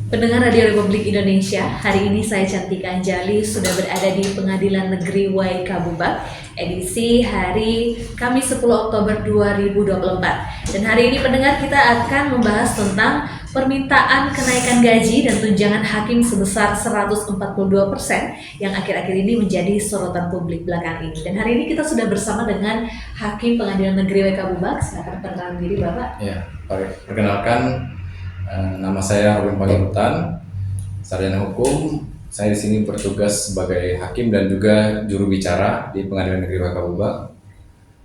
Pendengar Radio Republik Indonesia, hari ini saya Cantika Anjali sudah berada di Pengadilan Negeri Waikabubak, edisi hari Kamis 10 Oktober 2024. Dan hari ini pendengar kita akan membahas tentang permintaan kenaikan gaji dan tunjangan hakim sebesar 142% yang akhir-akhir ini menjadi sorotan publik belakangan ini. Dan hari ini kita sudah bersama dengan Hakim Pengadilan Negeri Waikabubak. Silakan perkenalkan diri Bapak. Ya, perkenalkan, nama saya Robin Pangerutan, sarjana hukum. Saya di sini bertugas sebagai hakim dan juga juru bicara di Pengadilan Negeri Waikabubak.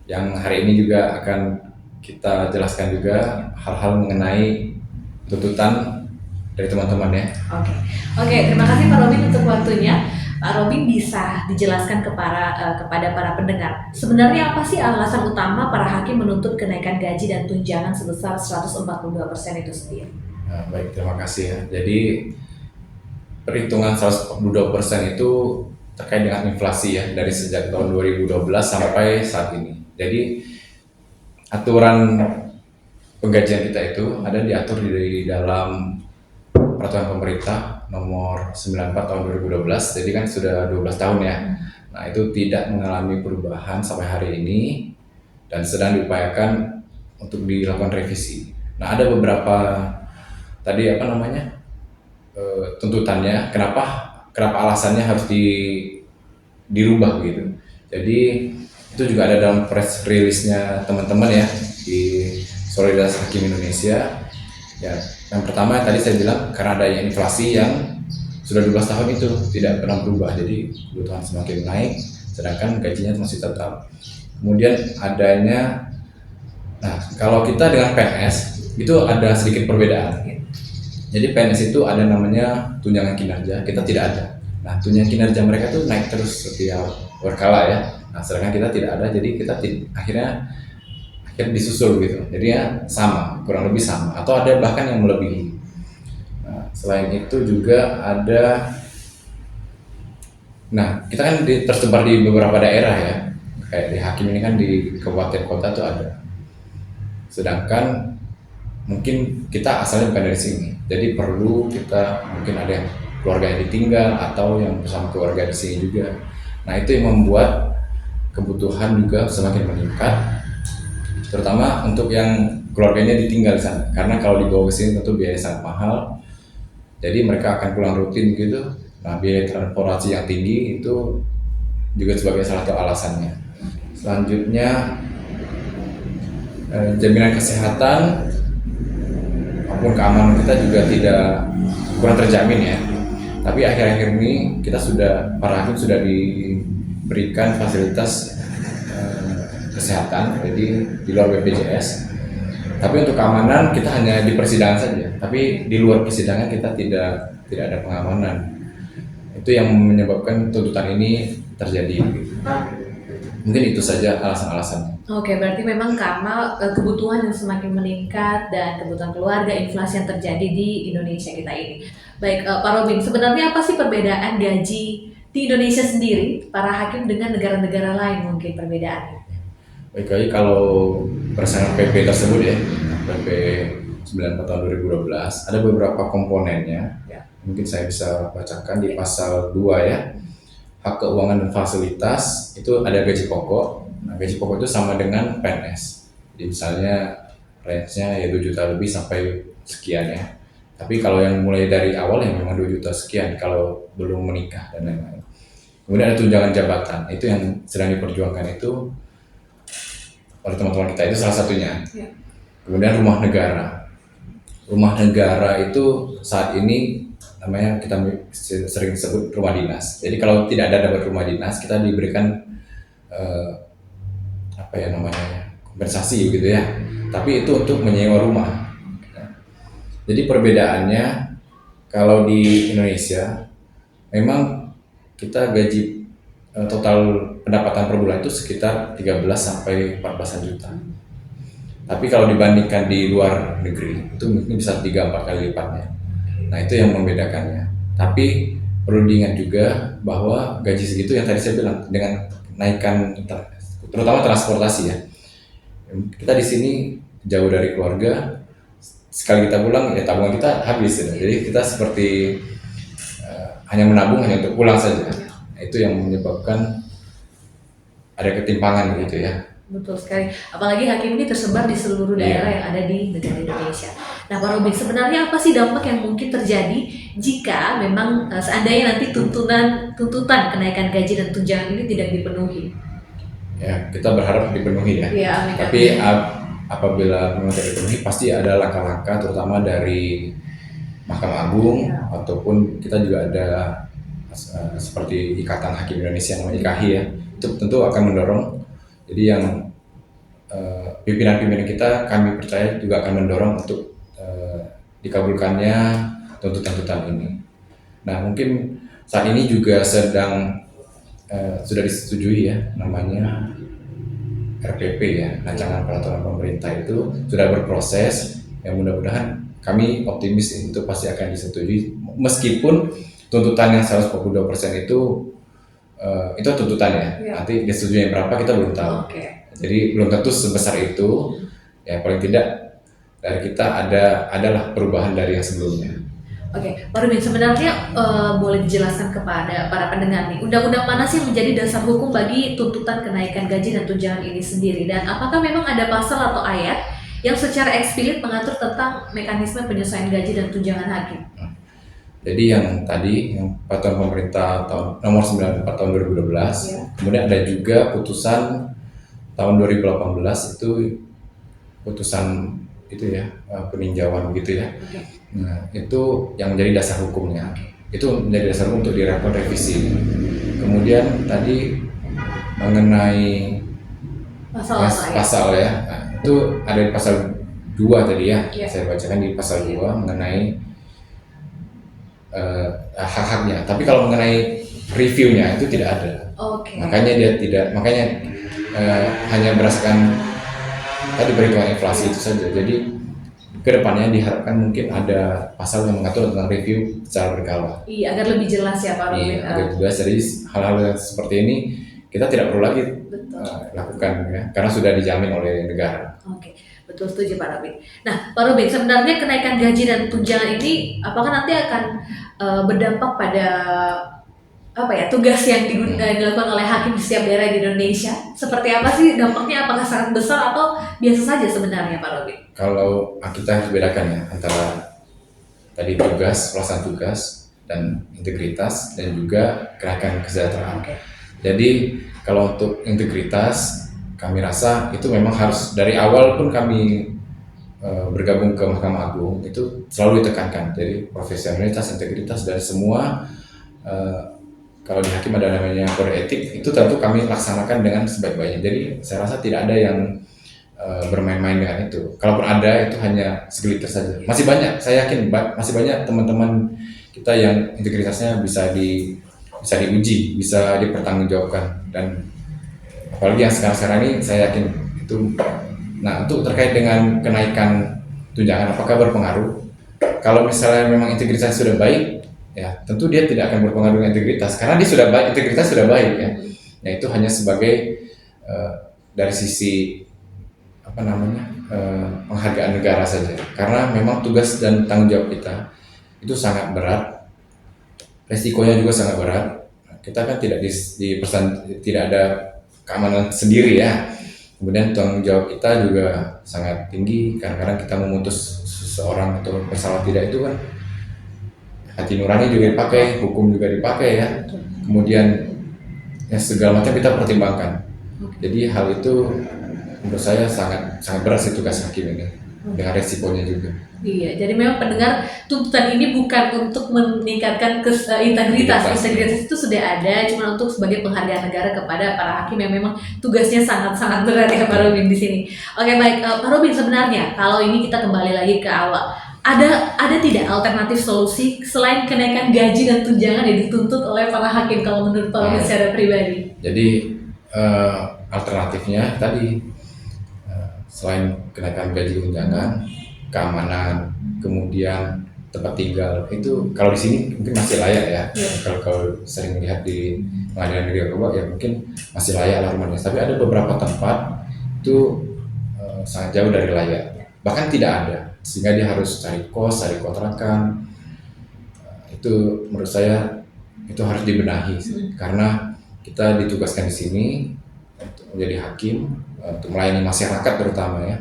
Yang hari ini juga akan kita jelaskan juga hal-hal mengenai tuntutan dari teman-teman ya. Oke, terima kasih Pak Robin untuk waktunya. Pak Robin bisa dijelaskan kepada para pendengar, sebenarnya apa sih alasan utama para hakim menuntut kenaikan gaji dan tunjangan sebesar 142% itu sendiri? Nah, baik, terima kasih ya. Jadi perhitungan 142% itu terkait dengan inflasi ya, dari sejak tahun 2012 sampai saat ini. Jadi aturan penggajian kita itu ada diatur di dalam peraturan pemerintah nomor 94 tahun 2012, jadi kan sudah 12 tahun ya. Nah, itu tidak mengalami perubahan sampai hari ini dan sedang diupayakan untuk dilakukan revisi. Nah, ada beberapa tadi tuntutannya, kenapa alasannya harus dirubah gitu. Jadi itu juga ada dalam press release-nya teman-teman ya di Solidaritas Hakim Indonesia. Ya, yang pertama tadi saya bilang karena adanya inflasi yang sudah 12 tahun itu tidak pernah berubah, jadi kebutuhan semakin naik sedangkan gajinya masih tetap. Kemudian adanya, nah kalau kita dengan PNS itu ada sedikit perbedaan. Jadi PNS itu ada namanya tunjangan kinerja, kita tidak ada. Nah, tunjangan kinerja mereka tuh naik terus setiap berkala ya. Nah, sedangkan kita tidak ada, jadi kita akhirnya disusul gitu. Jadi ya sama, kurang lebih sama, atau ada bahkan yang melebihi. Nah, selain itu juga ada, nah kita kan tersebar di beberapa daerah ya, kayak di hakim ini kan di kabupaten kota tuh ada. Sedangkan mungkin kita asalnya bukan dari sini, jadi perlu kita mungkin ada yang keluarga yang ditinggal atau yang bersama keluarga di sini juga. Nah, itu yang membuat kebutuhan juga semakin meningkat, terutama untuk yang keluarganya ditinggal di sana, karena kalau dibawa ke sini tentu biaya sangat mahal, jadi mereka akan pulang rutin gitu. Nah, biaya transportasi yang tinggi itu juga sebagai salah satu alasannya. Selanjutnya jaminan kesehatan maupun keamanan kita juga kurang terjamin ya. Tapi akhir-akhir ini para hakim sudah diberikan fasilitas kesehatan, jadi di luar BPJS. Tapi untuk keamanan kita hanya di persidangan saja. Tapi di luar persidangan kita tidak ada pengamanan. Itu yang menyebabkan tuntutan ini terjadi. Mungkin itu saja alasan-alasannya. Oke, berarti memang karena kebutuhan yang semakin meningkat dan kebutuhan keluarga, inflasi yang terjadi di Indonesia kita ini. Baik, Pak Robin, sebenarnya apa sih perbedaan gaji di Indonesia sendiri para hakim dengan negara-negara lain mungkin perbedaannya? Baik, jadi kalau berdasarkan PP tersebut ya, PP 94 tahun 2012, ada beberapa komponennya. Ya, mungkin saya bisa bacakan di pasal 2 ya. Hak keuangan dan fasilitas itu ada gaji pokok. Nah, gaji pokok itu sama dengan PNS. Jadi misalnya range-nya ya 2 juta lebih sampai sekian ya. Tapi kalau yang mulai dari awal yang memang 2 juta sekian kalau belum menikah dan lain-lain. Kemudian ada tunjangan jabatan, itu yang sedang diperjuangkan itu oleh teman-teman kita, itu salah satunya. Ya. Kemudian rumah negara. Rumah negara itu saat ini namanya kita sering sebut rumah dinas. Jadi kalau tidak ada dapat rumah dinas, kita diberikan kompensasi gitu ya. Tapi itu untuk menyewa rumah. Jadi perbedaannya kalau di Indonesia memang kita gaji total pendapatan per bulan itu sekitar 13 sampai 14 juta. Tapi kalau dibandingkan di luar negeri itu mungkin bisa 3-4 kali lipatnya. Nah, itu yang membedakannya. Tapi perlu diingat juga bahwa gaji segitu yang tadi saya bilang dengan naikkan terutama transportasi ya. Kita di sini jauh dari keluarga, sekali kita pulang ya tabungan kita habis ya. Jadi kita seperti hanya menabung hanya untuk pulang saja. Nah, itu yang menyebabkan ada ketimpangan gitu ya. Betul sekali. Apalagi hakim ini tersebar di seluruh daerah yang ada di negara Indonesia. Nah, Pak Robin, sebenarnya apa sih dampak yang mungkin terjadi jika memang seandainya nanti tuntutan kenaikan gaji dan tunjangan ini tidak dipenuhi? Ya, kita berharap dipenuhi ya. Ya, amin. Tapi apabila memang tidak dipenuhi, pasti ada langkah-langkah terutama dari Mahkamah Agung ataupun kita juga ada seperti Ikatan Hakim Indonesia namanya IKHI ya. Itu tentu akan mendorong. Jadi yang pimpinan-pimpinan kita kami percaya juga akan mendorong untuk dikabulkannya tuntutan-tuntutan ini. Nah, mungkin saat ini juga sedang sudah disetujui ya namanya RPP ya, rancangan peraturan pemerintah itu sudah berproses. Yang mudah-mudahan kami optimis itu pasti akan disetujui meskipun tuntutan yang 142% itu tuntutannya. Nanti disetujui berapa kita belum tahu. Jadi belum tentu sebesar itu. Ya paling tidak dari kita adalah perubahan dari yang sebelumnya. Oke, Pak Rubin, sebenarnya boleh dijelaskan kepada para pendengar nih, undang-undang mana sih yang menjadi dasar hukum bagi tuntutan kenaikan gaji dan tunjangan ini sendiri? Dan apakah memang ada pasal atau ayat yang secara eksplisit mengatur tentang mekanisme penyesuaian gaji dan tunjangan hakim? Jadi yang tadi, yang peraturan pemerintah nomor 94 tahun 2012, kemudian ada juga putusan tahun 2018 itu putusan itu ya peninjauan begitu ya. Nah itu yang menjadi dasar hukumnya. Itu menjadi dasar hukum untuk dilakukan revisi. Kemudian tadi mengenai pasal ya, nah, itu ada di pasal 2 tadi ya. Saya bacakan di pasal 2 mengenai hak-haknya. Tapi kalau mengenai reviewnya itu tidak ada. Makanya dia tidak, hanya berdasarkan tadi perhitungan inflasi itu saja. Jadi kedepannya diharapkan mungkin ada pasal yang mengatur tentang review secara berkala. Iya, agar lebih jelas ya Pak Robin. Iya, agar jelas. Jadi hal-hal yang seperti ini kita tidak perlu lagi lakukan ya, karena sudah dijamin oleh negara. Oke, betul, setuju Pak Robin. Nah, Pak Robin, sebenarnya kenaikan gaji dan tunjangan ini apakah nanti akan berdampak pada tugas yang dilakukan oleh hakim di setiap daerah di Indonesia? Seperti apa sih dampaknya? Apakah sangat besar atau biasa saja sebenarnya Pak Robin? Kalau kita harus bedakan ya antara tadi pelaksanaan tugas dan integritas dan juga kenaikan kesejahteraan. Jadi kalau untuk integritas kami rasa itu memang harus dari awal pun kami bergabung ke Mahkamah Agung itu selalu ditekankan. Jadi profesionalitas, integritas dari semua kalau di hakim ada namanya kode etik, itu tentu kami laksanakan dengan sebaik-baiknya. Jadi saya rasa tidak ada yang bermain-main dengan itu. Kalaupun ada, itu hanya segelintir saja. Masih banyak, saya yakin masih banyak teman-teman kita yang integritasnya bisa diuji, bisa dipertanggungjawabkan. Dan apalagi yang sekarang-sekarang ini, saya yakin itu. Nah, untuk terkait dengan kenaikan tunjangan, apakah berpengaruh? Kalau misalnya memang integritasnya sudah baik, ya tentu dia tidak akan berpengaruh dengan integritas karena dia sudah baik, integritas sudah baik ya. Nah itu hanya sebagai dari sisi penghargaan negara saja, karena memang tugas dan tanggung jawab kita itu sangat berat, resikonya juga sangat berat. Kita kan tidak tidak ada keamanan sendiri ya. Kemudian tanggung jawab kita juga sangat tinggi, kadang-kadang kita memutus seseorang atau bersalah tidak itu kan hati nurani juga dipakai, hukum juga dipakai ya. Kemudian ya segala macam kita pertimbangkan. Jadi hal itu menurut saya sangat berat sih tugas hakim ini dengan resikonya juga. Iya, jadi memang pendengar tuntutan ini bukan untuk meningkatkan integritas. Integritas itu sudah ada, cuma untuk sebagai penghargaan negara kepada para hakim yang memang tugasnya sangat berat ya Pak Robin di sini. Oke baik, Pak Robin, sebenarnya kalau ini kita kembali lagi ke awal. Ada tidak alternatif solusi selain kenaikan gaji dan tunjangan yang dituntut oleh para hakim kalau menurut Pak Robin secara pribadi? Jadi alternatifnya tadi selain kenaikan gaji tunjangan, keamanan, kemudian tempat tinggal itu kalau di sini mungkin masih layak ya. Kalau sering lihat di pengadilan negeri Papua ya mungkin masih layak lah rumahnya. Tapi ada beberapa tempat itu sangat jauh dari layak, bahkan tidak ada. sehingga dia harus cari kos, cari kontrakan. Itu menurut saya itu harus dibenahi karena kita ditugaskan di sini untuk menjadi hakim, untuk melayani masyarakat terutama ya,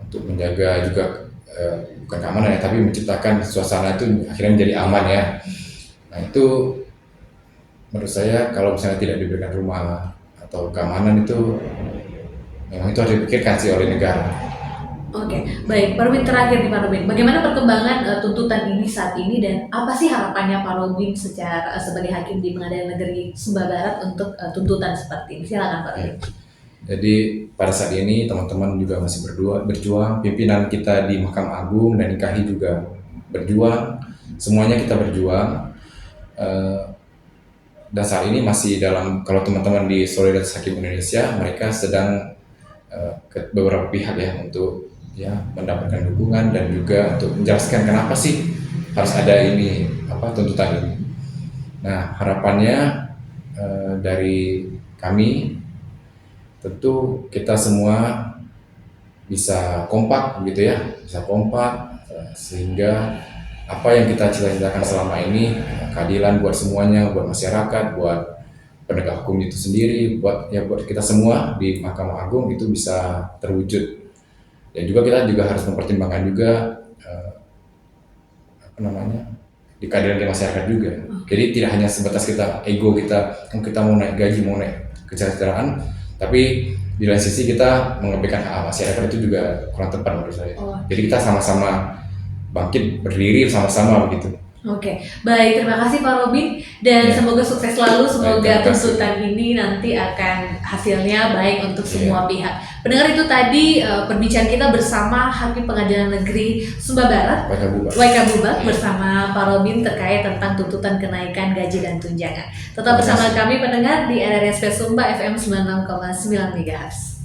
untuk menjaga juga bukan keamanan ya, tapi menciptakan suasana itu akhirnya menjadi aman ya. Nah itu menurut saya kalau misalnya tidak diberikan rumah atau keamanan itu memang itu harus dipikirkan sih oleh negara. Oke, baik. Pak Robin, terakhir nih Pak Robin, bagaimana perkembangan tuntutan ini saat ini dan apa sih harapannya Pak Robin secara sebagai hakim di Pengadilan Negeri Sumba Barat untuk tuntutan seperti ini? Silakan Pak Robin. Jadi pada saat ini teman-teman juga masih berjuang, pimpinan kita di Mahkamah Agung dan IKHI juga berjuang, semuanya kita berjuang. Dan saat ini masih dalam, kalau teman-teman di Solidaritas Hakim Indonesia, mereka sedang ke beberapa pihak ya untuk ya mendapatkan dukungan dan juga untuk menjelaskan kenapa sih harus ada ini tuntutan ini. Nah harapannya dari kami tentu kita semua bisa kompak gitu ya, bisa kompak sehingga apa yang kita cita-citakan selama ini, keadilan buat semuanya, buat masyarakat, buat penegak hukum itu sendiri, buat kita semua di Mahkamah Agung itu bisa terwujud. Dan juga kita juga harus mempertimbangkan juga di keadilan di masyarakat juga. Jadi tidak hanya sebatas kita ego kita mau naik gaji, mau naik kesejahteraan, tapi di lain sisi kita mengabaikan hak masyarakat itu juga kurang tepat menurut saya. Jadi kita sama-sama bangkit, berdiri sama-sama begitu. Oke, baik, terima kasih Pak Robin dan semoga sukses selalu, semoga tuntutan ini nanti akan hasilnya baik untuk semua pihak. Pendengar, itu tadi perbincangan kita bersama Hakim Pengadilan Negeri Sumba Barat, Waikabubak, bersama Pak Robin terkait tentang tuntutan kenaikan gaji dan tunjangan. Tetap bersama kami pendengar di RRSP Sumba FM 96,9 MHz.